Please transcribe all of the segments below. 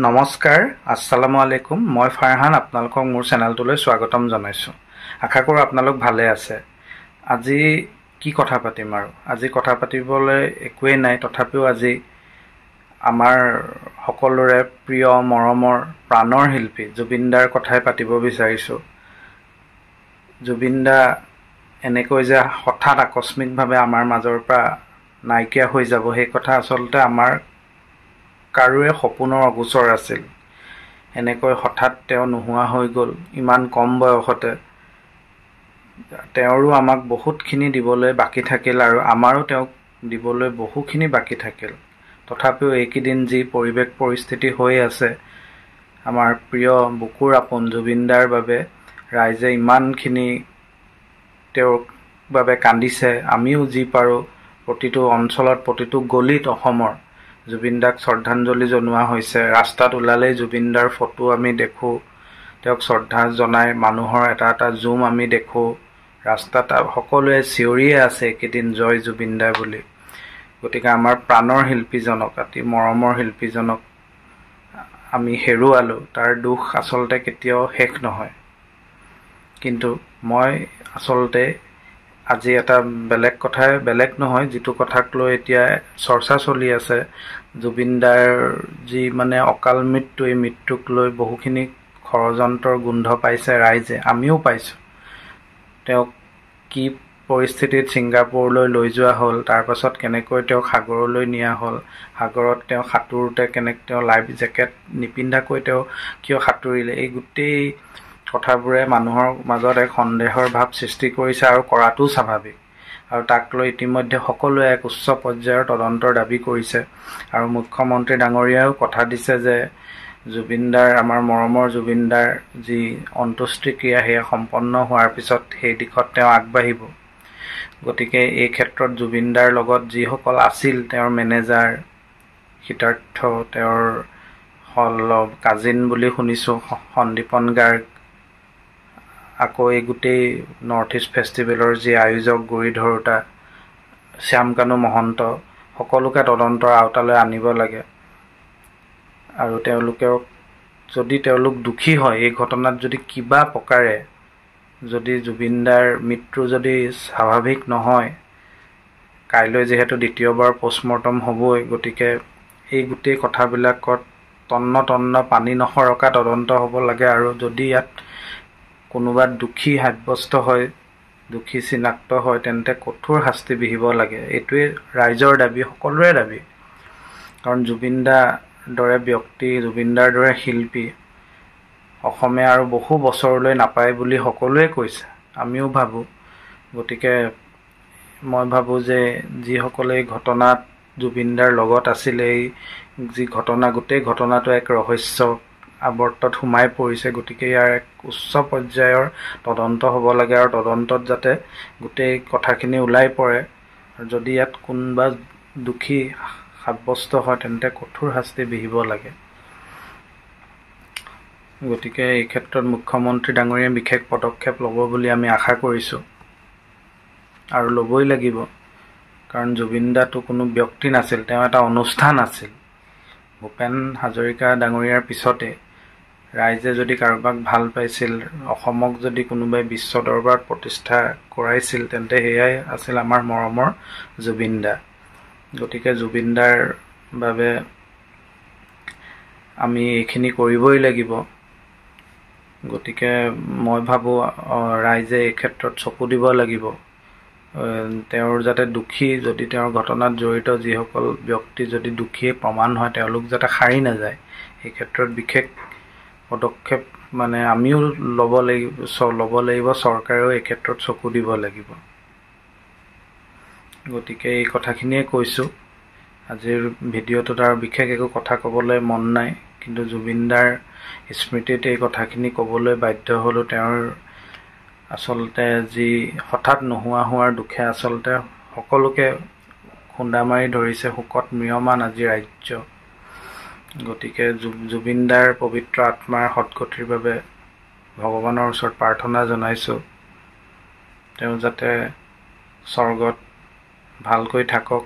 নমস্কাৰ, আসসালামু আলাইকুম। মই ফাৰহান আপোনালোকক মোৰ চেনেলটোলৈ স্বাগতম জনাইছোঁ। আশা কৰোঁ আপোনালোক ভালে আছে। আজি কি কথা পাতিম আৰু আজি কথা পাতিবলৈ একোৱেই নাই, তথাপিও আজি আমাৰ সকলোৰে প্ৰিয় মৰমৰ প্ৰাণৰ শিল্পী জুবিন দাৰ কথাই পাতিব বিচাৰিছোঁ। জুবিন দা এনেকৈ যে হঠাৎ আকস্মিকভাৱে আমাৰ মাজৰ পৰা নাইকিয়া হৈ যাব, সেই কথা আচলতে আমাৰ কাৰোৱে সপোনৰ অগোচৰ আছিল। এনেকৈ হঠাৎ তেওঁ নোহোৱা হৈ গ'ল ইমান কম বয়সতে। তেওঁৰো আমাক বহুতখিনি দিবলৈ বাকী থাকিল আৰু আমাৰো তেওঁক দিবলৈ বহুখিনি বাকী থাকিল। তথাপিও এইকেইদিন যি পৰিৱেশ পৰিস্থিতি হৈ আছে, আমাৰ প্ৰিয় বুকুৰ আপোন জুবিন দাৰ বাবে ৰাইজে ইমানখিনি তেওঁৰ বাবে কান্দিছে। আমিও যি পাৰোঁ প্ৰতিটো অঞ্চলত, প্ৰতিটো গলিত অসমৰ জুবিন দাক শ্ৰদ্ধাঞ্জলি জনোৱা হৈছে। ৰাস্তাত ওলালেই জুবিন দাৰ ফটো আমি দেখোঁ, তেওঁক শ্ৰদ্ধা জনাই মানুহৰ এটা এটা জুম আমি দেখোঁ। ৰাস্তাত সকলোৱে চিঞৰিয়ে আছে এইকেইদিন জয় জুবিন দা বুলি। গতিকে আমাৰ প্ৰাণৰ শিল্পীজনক, অতি মৰমৰ শিল্পীজনক আমি হেৰুৱালোঁ। তাৰ দুখ আচলতে কেতিয়াও শেষ নহয়। কিন্তু মই আচলতে আজি এটা বেলেগ নহয়, যিটো কথাক লৈ এতিয়া চৰ্চা চলি আছে, জুবিন দাৰ যি অকাল মৃত্যু, এই মৃত্যুক লৈ বহুখিনি ষড়যন্ত্ৰৰ গোন্ধ পাইছে ৰাইজে, আমিও পাইছোঁ। তেওঁক কি পৰিস্থিতিত ছিংগাপুৰলৈ লৈ যোৱা হ'ল, তাৰপাছত কেনেকৈ তেওঁক সাগৰলৈ নিয়া হ'ল, সাগৰত তেওঁ সাঁতোৰোতে তেওঁ লাইফ জেকেট নিপিন্ধাকৈ তেওঁ কিয় সাঁতুৰিলে, এই গোটেই কথাবোৰে মানুহৰ মাজত এক সন্দেহৰ ভাৱ সৃষ্টি কৰিছে আৰু কৰাটোও স্বাভাৱিক। আৰু তাক লৈ ইতিমধ্যে সকলোৱে এক উচ্চ পৰ্যায়ৰ তদন্তৰ দাবী কৰিছে আৰু মুখ্যমন্ত্ৰী ডাঙৰীয়াও কথা দিছে যে জুবিন দাৰ, আমাৰ মৰমৰ জুবিন দাৰ যি অন্ত্যেষ্টিক্ৰিয়া সেয়া সম্পন্ন হোৱাৰ পিছত সেই দিশত তেওঁ আগবাঢ়িব। গতিকে এই ক্ষেত্ৰত জুবিন দাৰ লগত যিসকল আছিল, তেওঁৰ মেনেজাৰ সিদ্ধাৰ্থ, তেওঁৰ কাজিন বুলি শুনিছোঁ সন্দীপন গাৰ্গ, আকৌ এই গোটেই নৰ্থ ইষ্ট ফেষ্টিভেলৰ যি আয়োজক গুৰি ধৰোঁতা শ্যামকানু মহন্ত, সকলোকে তদন্তৰ আওতালৈ আনিব লাগে। আৰু তেওঁলোক দোষী হয়, এই ঘটনাত যদি কিবা প্ৰকাৰে যদি জুবিন দাৰ মৃত্যু যদি স্বাভাৱিক নহয়, কাইলৈ যিহেতু দ্বিতীয়বাৰ পষ্টমৰ্টম হ'বই, গতিকে এই গোটেই কথাবিলাকত তন্ন পানী নসৰকা তদন্ত হ'ব লাগে। আৰু যদি ইয়াত কোনোবা দোষী সাব্যস্ত হয়, দোষী চিনাক্ত হয়, তেন্তে কঠোৰ শাস্তি বিহিব লাগে। এইটোৱে ৰাইজৰ দাবী, সকলোৰে দাবী। কাৰণ জুবিন দাৰ দৰে ব্যক্তি, জুবিন দাৰ দৰে শিল্পী অসমে আৰু বহু বছৰলৈ নাপায় বুলি সকলোৱে কৈছে, আমিও ভাবোঁ। গতিকে মই ভাবোঁ যে যিসকলে এই ঘটনাত জুবিন দাৰ লগত আছিলে, এই যি ঘটনা, গোটেই ঘটনাটো এক ৰহস্য আৱৰ্তত সোমাই পৰিছে। গতিকে ইয়াৰ এক উচ্চ পৰ্যায়ৰ তদন্ত হ'ব লাগে আৰু তদন্তত যাতে গোটেই কথাখিনি ওলাই পৰে। যদি ইয়াত কোনোবা দোষী সাব্যস্ত হয়, তেন্তে কঠোৰ শাস্তি বিহিব লাগে। গতিকে এই ক্ষেত্ৰত মুখ্যমন্ত্ৰী ডাঙৰীয়াই বিশেষ পদক্ষেপ ল'ব বুলি আমি আশা কৰিছোঁ আৰু ল'বই লাগিব। কাৰণ জুবিন দাটো কোনো ব্যক্তি নাছিল, তেওঁ এটা অনুষ্ঠান আছিল। ভূপেন হাজৰিকা ডাঙৰীয়াৰ পিছতে ৰাইজে যদি কাৰোবাক ভাল পাইছিল, অসমক যদি কোনোবাই বিশ্ব দৰবাৰত প্ৰতিষ্ঠা কৰাইছিল, তেন্তে সেয়াই আছিল আমাৰ মৰমৰ জুবিন দা। গতিকে জুবিন দাৰ বাবে আমি এইখিনি কৰিবই লাগিব। গতিকে মই ভাবোঁ ৰাইজে এই ক্ষেত্ৰত চকু দিব লাগিব। তেওঁৰ যাতে দোষী, যদি তেওঁৰ ঘটনাত জড়িত যিসকল ব্যক্তি যদি দোষী প্ৰমাণ হয়, তেওঁলোক যাতে সাৰি নাযায়, এই ক্ষেত্ৰত বিশেষ পদক্ষেপ আমিও ল'ব লাগিব, চৰকাৰেও এই ক্ষেত্ৰত চকু দিব লাগিব। গতিকে এই কথাখিনিয়ে কৈছোঁ। আজিৰ ভিডিঅ'টোত আৰু বিশেষ একো কথা ক'বলৈ মন নাই, কিন্তু জুবিন দাৰ স্মৃতিত এই কথাখিনি ক'বলৈ বাধ্য হ'লোঁ। তেওঁৰ আচলতে যি হঠাৎ নোহোৱা হোৱাৰ দুখে আচলতে সকলোকে খুন্দা মাৰি ধৰিছে, শোকত ম্ৰিয়মান আজি ৰাজ্য। গতিকে জুবিন দাৰ পবিত্ৰ আত্মাৰ সদ্গতিৰ বাবে ভগৱানৰ ওচৰত প্ৰাৰ্থনা জনাইছোঁ, তেওঁ যাতে স্বৰ্গত ভালকৈ থাকক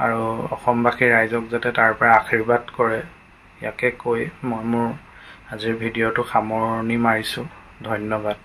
আৰু অসমবাসী ৰাইজক যাতে তাৰ পৰা আশীৰ্বাদ কৰে, ইয়াকে কৈ মই মোৰ আজিৰ ভিডিঅ'টো সামৰণি মাৰিছোঁ। ধন্যবাদ।